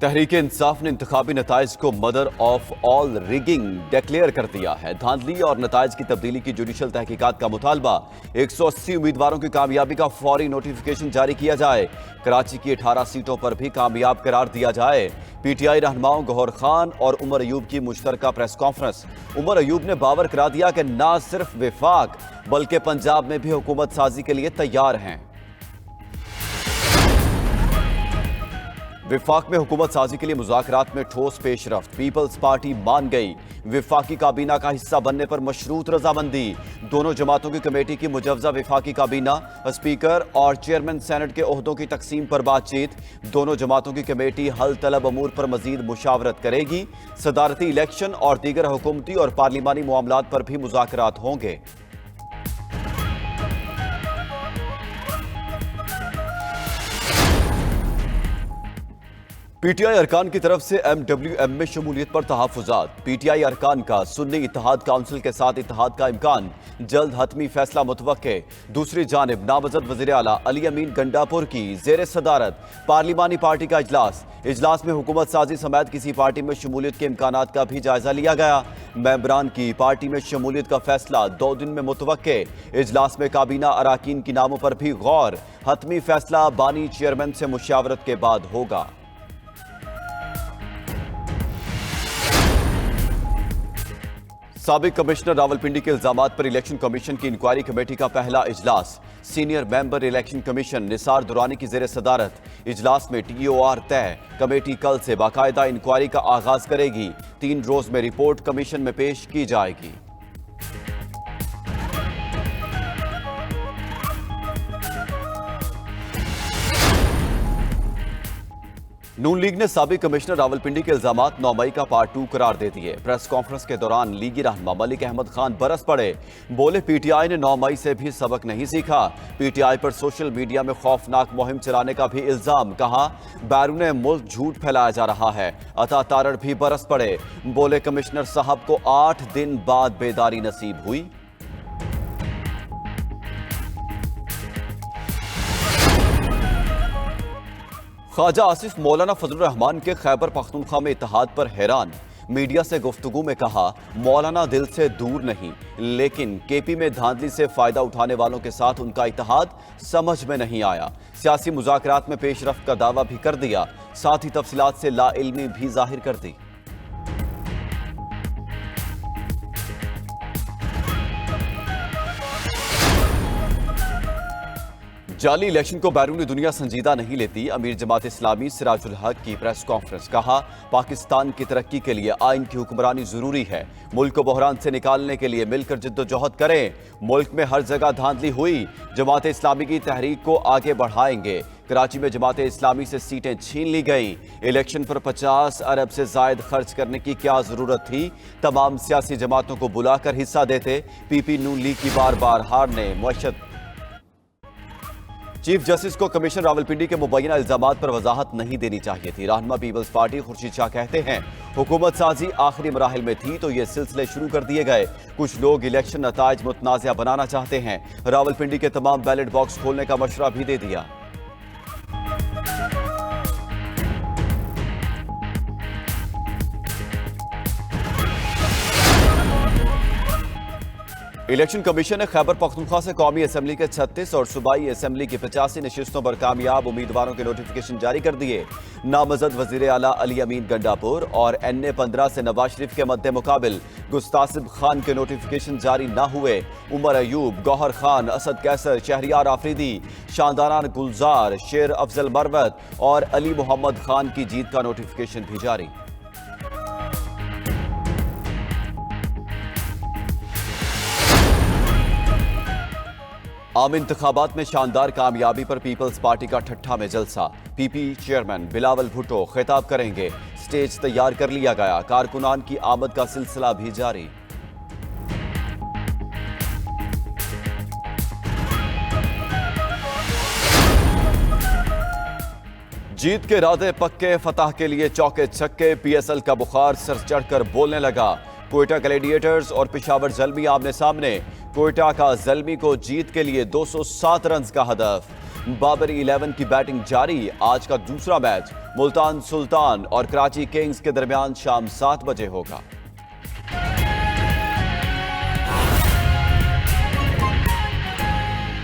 तहरीक इंसाफ ने इंतखाबी नताइज को mother of all rigging declare कर दिया है। धांधली और नताइज की तब्दीली की जुडिशल तहकीकात का मुतालबा। 180 उम्मीदवारों की कामयाबी का फौरी नोटिफिकेशन जारी किया जाए। कराची की 18 सीटों पर भी कामयाब करार दिया जाए। पीटीआई रहनुमाओं गौहर खान और उमर अयूब की मुश्तरका प्रेस कॉन्फ्रेंस। उमर अयूब ने बावर करा दिया कि न सिर्फ विफाक बल्कि पंजाब में भी हुकूमत साजी के लिए तैयार हैं। विफाक में हुकूमत साजी के लिए मुज़ाकरात में ठोस पेशरफ्त। पीपल्स पार्टी मान गई। विफाकी काबीना का हिस्सा बनने पर मशरूत रजामंदी। दोनों जमातों की कमेटी की मुजव्वजा विफाकी काबीना, स्पीकर और चेयरमैन सेनेट के ओहदों की तकसीम पर बातचीत। दोनों जमातों की कमेटी हल तलब अमूर पर मजीद मुशावरत करेगी। सदारती इलेक्शन और दीगर हुकूमती और पार्लिमानी मामलात पर भी मुज़ाकरात होंगे। पीटीआई अरकान की तरफ से MWM में शमूलियत पर तहफ़्फ़ुज़ात। पीटीआई अरकान का सुन्नी इत्तेहाद काउंसिल के साथ इत्तेहाद का इम्कान, जल्द हतमी फैसला मुतवक्के। दूसरी जानिब नामज़द वज़ीर आला अली अमीन गंडापुर की ज़ेर सदारत पार्लिमानी पार्टी का इजलास में हुकूमत साजी समेत किसी पार्टी में शमूलियत के इम्कानात का भी जायजा लिया गया। मेंबरान की पार्टी में शमूलियत का फैसला 2 दिन में मुतवक्के। इजलास में काबीना अराकीन की नामों पर भी गौर। हतमी फैसला बानी चेयरमैन से मुशावरत के बाद होगा। साबिक कमिश्नर रावलपिंडी के इल्जामात पर इलेक्शन कमीशन की इंक्वायरी कमेटी का पहला इजलास। Senior member election commission Nisar Durrani की जेर सदारत। इजलास में TOR तय। कमेटी कल से बाकायदा इंक्वायरी का आगाज करेगी। 3 रोज में रिपोर्ट कमीशन में पेश की जाएगी। नून लीग ने साबिक कमिश्नर रावलपिंडी के इल्जामात 9 मई का पार्ट 2 करार दे दिए। प्रेस कॉन्फ्रेंस के दौरान लीगी रहनुमा मलिक अहमद खान बरस पड़े। बोले पीटीआई ने 9 मई से भी सबक नहीं सीखा। पीटीआई पर सोशल मीडिया में खौफनाक मुहिम चलाने का भी इल्जाम। कहा बैरून मुल्क झूठ फैलाया जा रहा है। अता तारड़ भी बरस पड़े। बोले कमिश्नर साहब को 8 दिन बाद बेदारी नसीब हुई। ख्वाजा आसिफ मौलाना फजलुर रहमान के खैबर पख्तूनख्वा में इत्तेहाद पर हैरान। मीडिया से गुफ्तगू में कहा मौलाना दिल से दूर नहीं, लेकिन केपी में धांधली से फायदा उठाने वालों के साथ उनका इत्तेहाद समझ में नहीं आया। सियासी मुज़ाकरात में पेशरफ्त का दावा भी कर दिया, साथ ही तफसीलात से लाइल्मी भी जाहिर कर दी। जाली इलेक्शन को बैरूनी दुनिया संजीदा नहीं लेती। अमीर जमात इस्लामी सिराजुल हक की प्रेस कॉन्फ्रेंस। कहा पाकिस्तान की तरक्की के लिए आइन की हुक्मरानी जरूरी है। मुल्क को बहरान से निकालने के लिए मिलकर जिद्दोजहद करें। मुल्क में हर जगह धांधली हुई, जमात इस्लामी की तहरीक को आगे बढ़ाएंगे। कराची में जमात इस्लामी से सीटें छीन ली गईं। इलेक्शन पर 50 अरब से जायद खर्च करने की क्या जरूरत थी। तमाम सियासी जमातों को बुलाकर हिस्सा देते। PP नून लीग की बार बार हार ने मुअश्शद। चीफ जस्टिस को कमिश्नर रावलपिंडी के मुबैना इल्जामात पर वजाहत नहीं देनी चाहिए थी। रहनुमा पीपल्स पार्टी खुर्शीद शाह कहते हैं हुकूमत साजी आखिरी मराहिल में थी तो ये सिलसिले शुरू कर दिए गए। कुछ लोग इलेक्शन नताइज मुतनाज़ा बनाना चाहते हैं। रावलपिंडी के तमाम बैलेट बॉक्स खोलने का मशवरा भी दे दिया। इलेक्शन कमीशन ने खैबर पख्तूनख्वा से कौमी असम्बली के 36 और सूबाई असम्बली की 85 नशिस्तों पर कामयाब उम्मीदवारों के नोटिफिकेशन जारी कर दिए। नामजद वज़ीर आला अली अमीन गंडापुर और NA 15 से नवाज शरीफ के मद्दे मुकाबिल गुस्तासिब खान के नोटिफिकेशन जारी न हुए। उमर अयूब, गौहर खान, असद कैसर, शहरियार आफरीदी, शानदाना गुलजार, शेर अफजल मरवत और अली मोहम्मद खान की जीत का नोटिफिकेशन भी जारी। आम इंतखाबात में शानदार कामयाबी पर पीपल्स पार्टी का ठट्ठा में जलसा। PP चेयरमैन बिलावल भुट्टो खिताब करेंगे। स्टेज तैयार कर लिया गया। कारकुनान की आमद का सिलसिला भी जारी। जीत के इरादे पक्के, फतह के लिए चौके छक्के। PSL का बुखार सर चढ़कर बोलने लगा। कोयटा ग्लैडिएटर्स और पेशावर ज़ल्मी आमने सामने। कोयटा का ज़ल्मी को जीत के लिए 207 रन का हदफ। बाबरी 11 की बैटिंग जारी। आज का दूसरा मैच मुल्तान सुल्तान और कराची किंग्स के दरमियान शाम 7 बजे होगा।